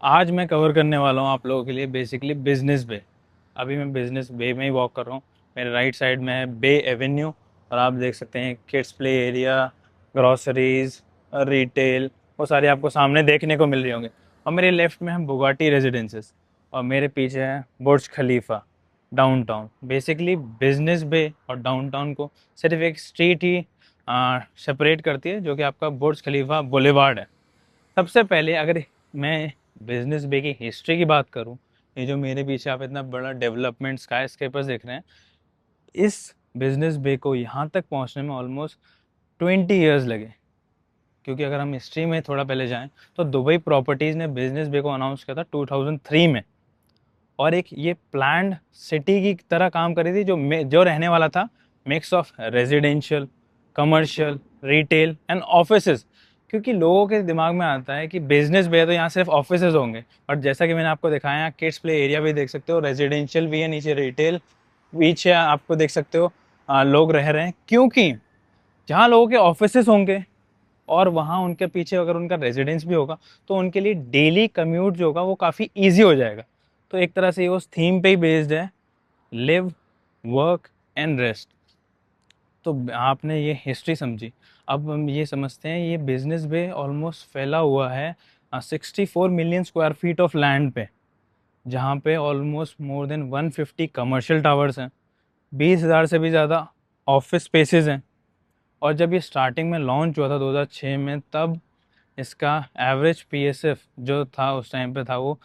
आज मैं कवर करने वाला हूँ आप लोगों के लिए बेसिकली बिजनेस बे। अभी मैं बिजनेस बे में ही वॉक कर रहा हूँ। मेरे राइट साइड में है बे एवेन्यू और आप देख सकते हैं kids play area, groceries, retail, वो सारे आपको सामने देखने को मिल रही होंगे। और मेरे लेफ्ट में है बुगाटी रेजिडेंसेस और मेरे पीछे है बुर्ज खलीफा डाउनटाउन। बेसिकली बिजनेस बे और डाउनटाउन को सिर्फ एक स्ट्रीट ही सेपरेट करती है, जो कि आपका बुर्ज खलीफा बुलेवार्ड है। सबसे पहले अगर मैं बिजनेस बे की हिस्ट्री की बात करूं, ये जो मेरे पीछे आप इतना बड़ा डेवलपमेंट स्काई स्केपर्स देख रहे हैं, इस बिजनेस बे को यहाँ तक पहुँचने में ऑलमोस्ट 20 ईयर्स लगे। क्योंकि अगर हम हिस्ट्री में थोड़ा पहले जाएं तो दुबई प्रॉपर्टीज़ ने बिजनेस बे को अनाउंस किया था 2003 में। और एक ये प्लान्ड सिटी की तरह काम कर रही थी, जो रहने वाला था mix of residential, commercial, retail and offices. क्योंकि लोगों के दिमाग में आता है कि बिजनेस भी है तो यहाँ सिर्फ ऑफिसेज होंगे, बट जैसा कि मैंने आपको दिखाया, यहाँ किड्स प्ले एरिया भी देख सकते हो, रेजिडेंशियल भी है, नीचे रिटेल बीच है, आपको देख सकते हो लोग रह रहे हैं। क्योंकि जहाँ लोगों के ऑफिसेज होंगे और वहाँ उनके पीछे अगर उनका रेजिडेंस भी होगा, तो उनके लिए डेली कम्यूट जो होगा वो काफ़ी ईजी हो जाएगा। तो एक तरह से ये उस थीम पे ही बेस्ड है, लिव, वर्क एंड रेस्ट। तो आपने ये हिस्ट्री समझी। अब हम ये समझते हैं, ये बिजनेस बे ऑलमोस्ट फैला हुआ है 64 million square feet of land पे, जहाँ पे almost more than 150 commercial towers हैं, 20,000 से भी ज़्यादा ऑफिस स्पेसेस हैं। और जब ये स्टार्टिंग में लॉन्च हुआ था 2006 में, तब इसका एवरेज पीएसएफ जो था उस टाइम पे था वो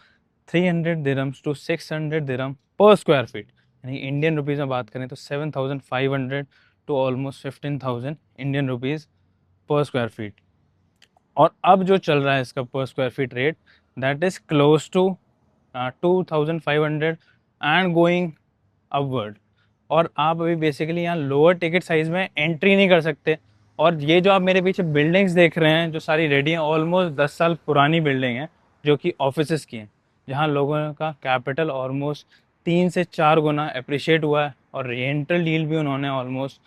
300 दिरम्स टू 600 दिरम पर स्क्वायर फीट। यानी इंडियन रुपीज़ में बात करें तो 7,500 टू ऑलमोस्ट 15,000 इंडियन रुपीज़ पर स्क्वायर फीट। और अब जो चल रहा है इसका पर square feet rate, that is close to 2,500 and going upward. और आप अभी बेसिकली यहाँ लोअर टिकट साइज़ में एंट्री नहीं कर सकते। और ये जो आप मेरे पीछे बिल्डिंग्स देख रहे हैं जो सारी रेडी हैं, ऑलमोस्ट 10 साल पुरानी बिल्डिंग है, जो कि ऑफिसेज़ की हैं, जहाँ लोगों का कैपिटल ऑलमोस्ट 3 से 4 गुना अप्रिशिएट हुआ है। और रेंटल डील भी उन्होंने ऑलमोस्ट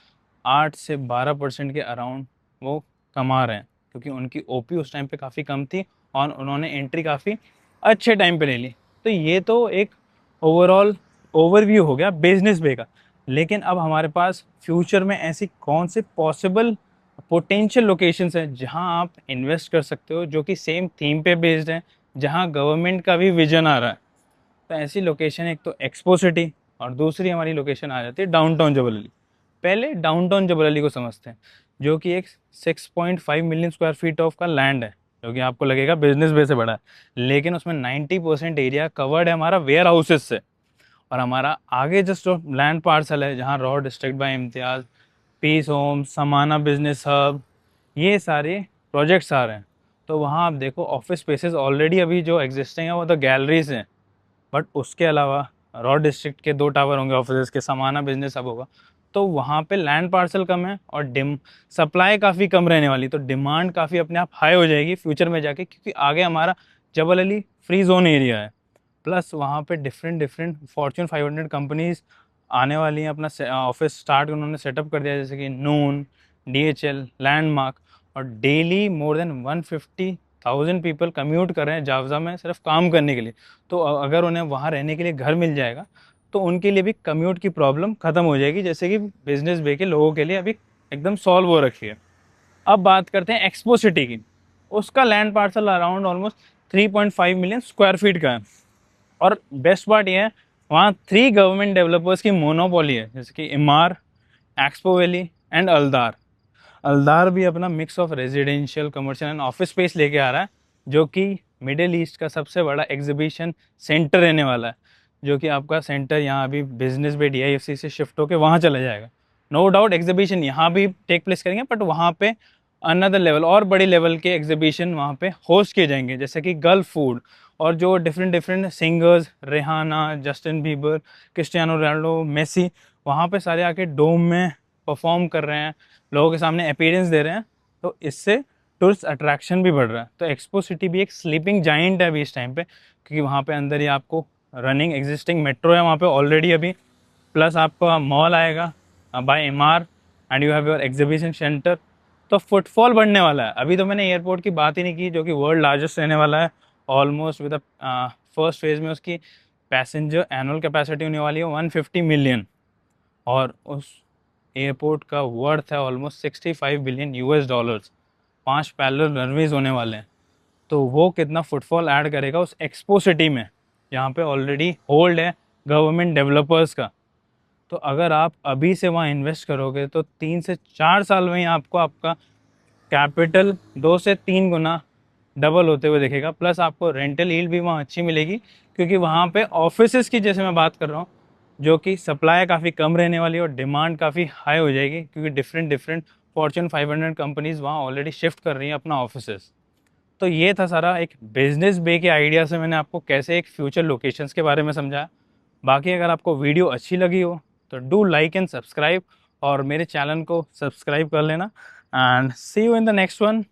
8 से 12% के अराउंड वो कमा रहे हैं, क्योंकि उनकी ओपी उस टाइम पे काफ़ी कम थी और उन्होंने एंट्री काफ़ी अच्छे टाइम पे ले ली। तो ये तो एक ओवरऑल ओवरव्यू हो गया बिजनेस बे का। लेकिन अब हमारे पास फ्यूचर में ऐसी कौन से पॉसिबल पोटेंशियल लोकेशंस हैं जहां आप इन्वेस्ट कर सकते हो, जो कि सेम थीम पे बेस्ड हैं, जहां गवर्नमेंट का भी विजन आ रहा है। तो ऐसी लोकेशन, एक तो एक्सपो सिटी और दूसरी हमारी लोकेशन आ जाती है डाउनटाउन जबल अली। पहले डाउनटाउन जबल अली को समझते हैं, जो कि एक 6.5 मिलियन स्क्वायर फीट ऑफ का लैंड है, जो कि आपको लगेगा बिजनेस बे से बड़ा है। लेकिन उसमें 90% एरिया कवर्ड है हमारा वेयर हाउसेज से। और हमारा आगे जस्ट जो लैंड पार्सल है, जहाँ raw district by Imtiaz, peace home, Samana business hub, ये सारे प्रोजेक्ट्स आ रहे हैं। तो वहाँ आप देखो ऑफिस स्पेसेस ऑलरेडी अभी जो एग्जिस्टिंग है वो तो गैलरीज हैं, बट उसके अलावा रॉ डिस्ट्रिक्ट के 2 टावर होंगे ऑफिस के, समाना बिजनेस हब होगा। तो वहाँ पे लैंड पार्सल कम है और डिम सप्लाई काफ़ी कम रहने वाली, तो डिमांड काफ़ी अपने आप हाई हो जाएगी फ्यूचर में जाके, क्योंकि आगे हमारा जबल अली फ्री जोन एरिया है। प्लस वहाँ पे डिफरेंट डिफरेंट फॉर्च्यून 500 कंपनीज आने वाली हैं, अपना ऑफिस स्टार्ट उन्होंने सेटअप कर दिया, जैसे कि नून, डीएचएल, लैंडमार्क। और daily more than 150,000 people commute कर रहे हैं जावजा में सिर्फ काम करने के लिए। तो अगर उन्हें वहाँ रहने के लिए घर मिल जाएगा, तो उनके लिए भी कम्यूट की प्रॉब्लम ख़त्म हो जाएगी, जैसे कि बिजनेस बे के लोगों के लिए अभी एकदम सॉल्व हो रखी है। अब बात करते हैं एक्सपो सिटी की। उसका land parcel around almost 3.5 million square feet का है। और बेस्ट पार्ट ये है, वहाँ 3 गवर्नमेंट डेवलपर्स की मोनोपोली है, जैसे कि इमार, expo valley and Aldar. Aldar भी अपना mix of residential, commercial and office space लेके आ रहा है, जो कि मिडिल ईस्ट का सबसे बड़ा एग्जीबिशन सेंटर रहने वाला है। जो कि आपका सेंटर यहाँ अभी बिजनेस बे डीआईएफसी से शिफ्ट होकर वहाँ चला जाएगा। नो डाउट एग्जीबिशन यहाँ भी टेक प्लेस करेंगे, बट वहाँ पे अनदर लेवल और बड़ी लेवल के एग्जीबिशन वहाँ पे होस्ट किए जाएंगे, जैसे कि गल्फ फूड और जो different different singers, Rihanna, Justin Bieber, Cristiano Ronaldo, Messi, वहाँ पे सारे आके डोम में परफॉर्म कर रहे हैं, लोगों के सामने अपीयरेंस दे रहे हैं। तो इससे टूरिस्ट अट्रैक्शन भी बढ़ रहा है। तो एक्सपो सिटी भी एक स्लीपिंग जाइंट है अभी इस टाइम पे, क्योंकि वहाँ पे अंदर ही आपको रनिंग एग्जिस्टिंग मेट्रो है वहाँ पे ऑलरेडी अभी, प्लस आपका मॉल आएगा by Emaar, and you have your exhibition centre. तो फुटफॉल बढ़ने वाला है। अभी तो मैंने एयरपोर्ट की बात ही नहीं की, जो कि वर्ल्ड लार्जेस्ट रहने वाला है ऑलमोस्ट विद फर्स्ट फेज़ में उसकी पैसेंजर एनुअल कैपेसिटी होने वाली है 150 मिलियन, और उस एयरपोर्ट का वर्थ है almost 65 billion US dollars. 5 parallel runways होने वाले हैं, तो वो कितना फुटफॉल ऐड करेगा उस एक्सपो सिटी में, यहाँ पे ऑलरेडी होल्ड है गवर्नमेंट डेवलपर्स का। तो अगर आप अभी से वहाँ इन्वेस्ट करोगे तो 3 से 4 साल में ही आपको आपका कैपिटल 2 से 3 गुना डबल होते हुए दिखेगा। प्लस आपको रेंटल यील्ड भी वहाँ अच्छी मिलेगी, क्योंकि वहाँ पे ऑफिसेस की जैसे मैं बात कर रहा हूँ, जो कि सप्लाई काफ़ी कम रहने वाली है और डिमांड काफ़ी हाई हो जाएगी, क्योंकि डिफरेंट डिफरेंट फॉर्च्यून 500 कंपनीज़ वहाँ ऑलरेडी शिफ्ट कर रही हैं अपना ऑफिसेस। तो ये था सारा एक बिजनेस बे के आइडिया से मैंने आपको कैसे एक फ्यूचर लोकेशंस के बारे में समझाया। बाकी अगर आपको वीडियो अच्छी लगी हो तो डू लाइक एंड सब्सक्राइब, और मेरे चैनल को सब्सक्राइब कर लेना। And see you in the next one.